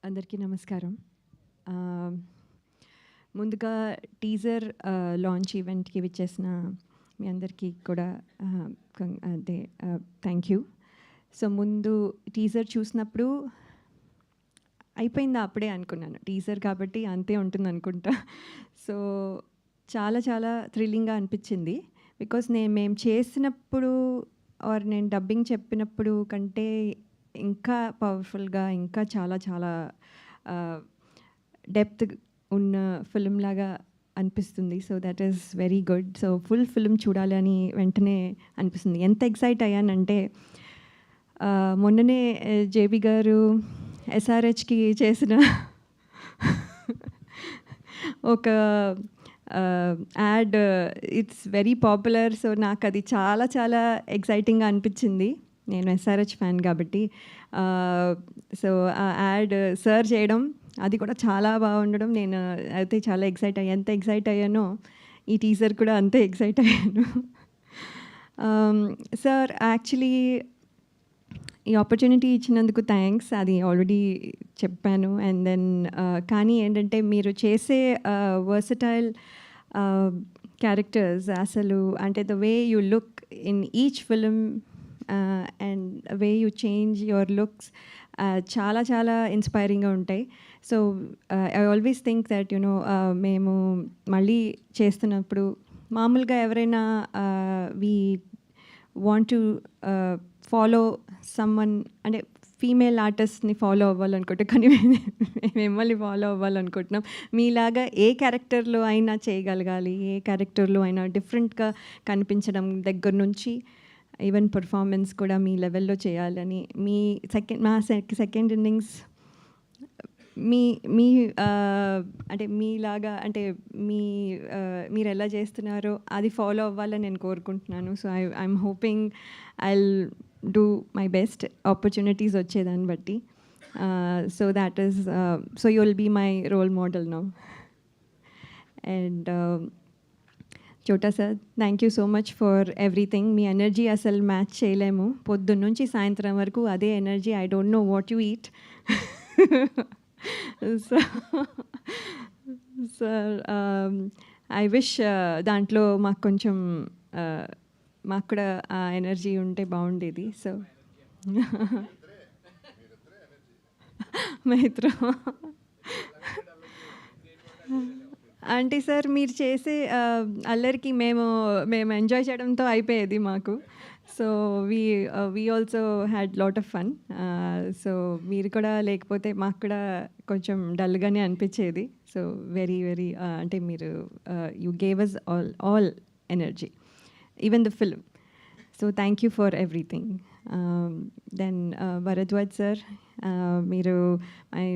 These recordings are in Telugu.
అందరికీ నమస్కారం. ముందుగా టీజర్ లాంచ్ ఈవెంట్‌కి విచ్చేసిన మీ అందరికీ కూడా థ్యాంక్ యూ. సో ముందు టీజర్ చూసినప్పుడు అయిపోయిందా అప్పుడే అనుకున్నాను. టీజర్ కాబట్టి అంతే ఉంటుందనుకుంటా. సో చాలా చాలా థ్రిల్లింగ్‌గా అనిపించింది. బికాజ్ మేము చేసినప్పుడు నేను డబ్బింగ్ చెప్పినప్పుడు కంటే ఇంకా పవర్ఫుల్‌గా ఇంకా చాలా చాలా డెప్త్ ఉన్న ఫిల్మ్ లాగా అనిపిస్తుంది. So that is very good. So full film చూడాలి అని వెంటనే అనిపిస్తుంది. ఎంత ఎక్సైట్ అయ్యానంటే మొన్ననే జేబీ గారు ఎస్ఆర్హెచ్కి చేసిన ఒక add it's very popular. So నాకు అది చాలా చాలా ఎక్సైటింగ్గా అనిపించింది. నేను ఎస్ఆర్హెచ్ ఫ్యాన్ కాబట్టి. సో ఆ యాడ్ సార్ చేయడం అది కూడా చాలా బాగుండడం నేను అయితే చాలా ఎక్సైట్ అయ్యాను. ఎంత ఎక్సైట్ అయ్యానో ఈ టీజర్ కూడా అంతే ఎక్సైట్ అయ్యాను. సార్ యాక్చువల్లీ ఈ ఆపర్చునిటీ ఇచ్చినందుకు థ్యాంక్స్. అది ఆల్రెడీ చెప్పాను. అండ్ దెన్ కానీ ఏంటంటే మీరు చేసే వర్సటైల్ క్యారెక్టర్స్ అసలు అంటే the way you look in each film and way you change your looks చాలా చాలా ఇన్స్పైరింగ్గా ఉంటాయి. So I always think that you know మేము మళ్ళీ చేస్తున్నప్పుడు మామూలుగా ఎవరైనా we want to follow someone అంటే ఫీమేల్ ఆర్టిస్ట్ని ఫాలో అవ్వాలనుకుంటే కానీ మిమ్మల్ని ఫాలో అవ్వాలనుకుంటున్నాం. మీలాగా ఏ క్యారెక్టర్లో అయినా చేయగలగాలి, ఏ క్యారెక్టర్లో అయినా డిఫరెంట్గా కనిపించడం దగ్గర నుంచి ఈవెన్ పర్ఫార్మెన్స్ కూడా మీ లెవెల్లో చేయాలని మా సెకండ్ ఇన్నింగ్స్ మీ మీ అంటే మీలాగా అంటే మీరు ఎలా చేస్తున్నారో అది ఫాలో అవ్వాలని నేను కోరుకుంటున్నాను. So I'm hoping I'll do my best opportunities వచ్చేదాన్ని బట్టి. So that is so you will be my role model now. And Chota sir thank you so much for everything. మీ ఎనర్జీ అసలు మ్యాచ్ చేయలేము. పొద్దున్న నుంచి సాయంత్రం వరకు అదే energy. I don't know what you eat. So sir I wish దాంట్లో మాకు కొంచెం మాకు కూడా ఆ ఎనర్జీ ఉంటే బాగుండేది. సో మైత్ర అంటే సార్ మీరు చేసే అల్లరికి మేము ఎంజాయ్ చేయడంతో అయిపోయేది మాకు. So we also had lot of fun. So మీరు కూడా లేకపోతే మాకు కూడా కొంచెం డల్గానే అనిపించేది. సో వెరీ వెరీ అంటే మీరు you gave us all energy even the film. So thank you for everything. Then Bharadwaj sir మీరు my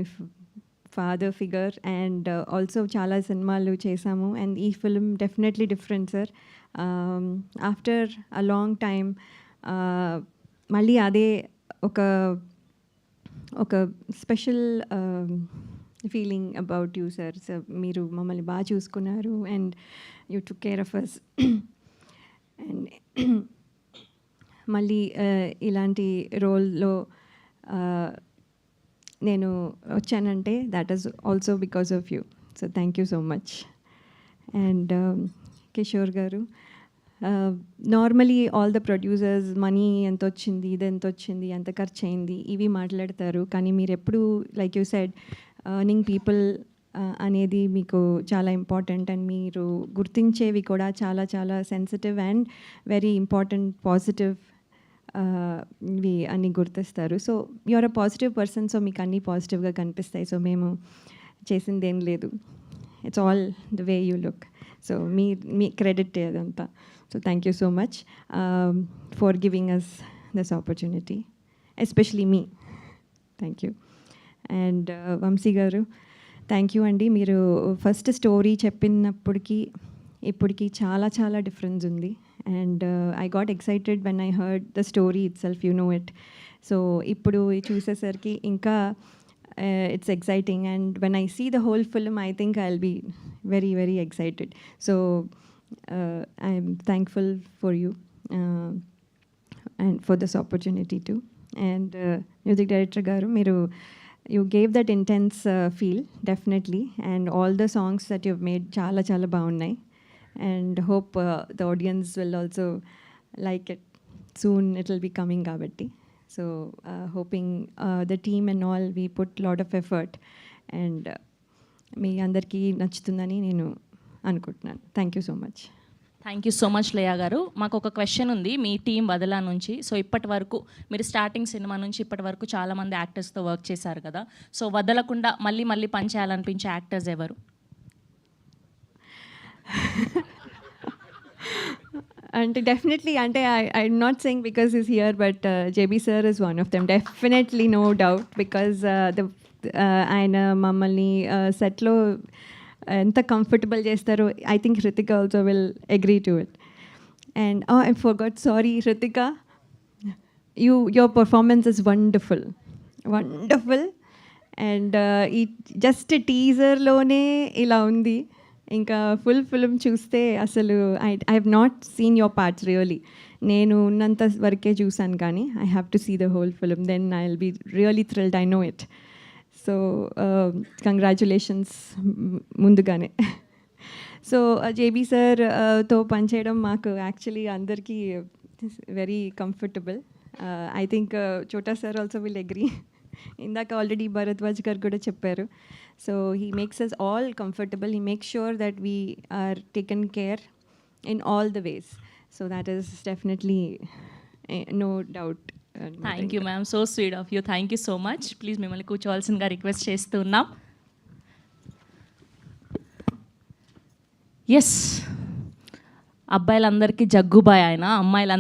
father figure and also చాలా సినిమాలు చేశాము. అండ్ ఈ film definitely different sir. After a long time మళ్ళీ అదే ఒక special feeling about you sir. So మీరు మమ్మల్ని బాగా చూసుకున్నారు and you took care of us. And మళ్ళీ ఇలాంటి రోల్లో నేను వచ్చానంటే that is also because of you. So thank you so much. And Kishore garu normally all the producers money ఎంత వచ్చింది, ఇది ఎంత వచ్చింది, ఎంత ఖర్చు అయింది ఇవి మాట్లాడతారు. కానీ మీరు ఎప్పుడు like you said earning people అనేది మీకు చాలా ఇంపార్టెంట్. అండ్ మీరు గుర్తించేవి కూడా చాలా చాలా sensitive and very important positive ఇవి అన్నీ గుర్తిస్తారు. So you are a positive person. So మీకు అన్నీ పాజిటివ్గా కనిపిస్తాయి. సో మేము చేసింది ఏం లేదు. It's all the way you look. So మీ క్రెడిట్ అదంతా. So thank you so much for giving us this opportunity, especially మీ. Thank you. అండ్ వంశీ గారు థ్యాంక్ యూ అండి. మీరు ఫస్ట్ స్టోరీ చెప్పినప్పటికీ ఇప్పటికి చాలా చాలా డిఫరెన్స్ ఉంది. And I got excited when I heard the story it self, you know it. So ఇప్పుడు చూసేసరికి ఇంకా it's exciting, and when I see the whole film I think I'll be very very excited. So I'm thankful for you and for this opportunity too. And music director garu, మీరు you gave that intense feel, definitely. And all the songs that you've made, chala chala baagunnai. And hope the audience will also like it. Soon it'll be coming kabatti. So hoping the team and all, we put lot of effort. And మీ అందరికీ నచ్చుతుందని నేను అనుకుంటున్నాను. Thank you so much. Thank you so much Leya గారు. మాకు ఒక క్వశ్చన్ ఉంది మీ టీం వదలా నుంచి. సో ఇప్పటి వరకు మీరు స్టార్టింగ్ సినిమా నుంచి ఇప్పటి వరకు చాలామంది యాక్టర్స్తో వర్క్ చేశారు కదా. సో వదలకుండా మళ్ళీ మళ్ళీ పనిచేయాలనిపించే యాక్టర్స్ ఎవరు? అంటే డెఫినెట్లీ అంటే I'm not saying because is here, but JB sir is one of them, definitely no doubt. Because ఆయన మమ్మల్ని సెట్లో ఎంత కంఫర్టబుల్ చేస్తారో, I think Hrithika also will agree to it. And I forgot, sorry Hrithika, your performance is wonderful. And ఈ జస్ట్ టీజర్లోనే ఇలా ఉంది, ఇంకా ఫుల్ ఫిల్మ్ చూస్తే అసలు I have not seen your parts really. నేను ఉన్నంత వరకే చూసాను, కానీ I have to see the whole film, then I will be really thrilled, I know it. So congratulations ముందుగానే. సో జేబీ సార్తో పనిచేయడం మాకు యాక్చువల్లీ అందరికీ very comfortable. I think Chota sir also will agree. ఇందాక ఆల్రెడీ భరద్వాజ్ గారు కూడా చెప్పారు. So he makes us all comfortable, he makes sure that we are taken care in all the ways. So that is definitely no doubt. Thank you ma'am, so sweet of you. Thank you so much. Please మిమ్మల్ని కూర్చోవాల్సిందిగా రిక్వెస్ట్ చేస్తున్నాం. ఎస్, అబ్బాయిలందరికీ జగ్గుబాయ్ ఆయన, అమ్మాయిలందరికీ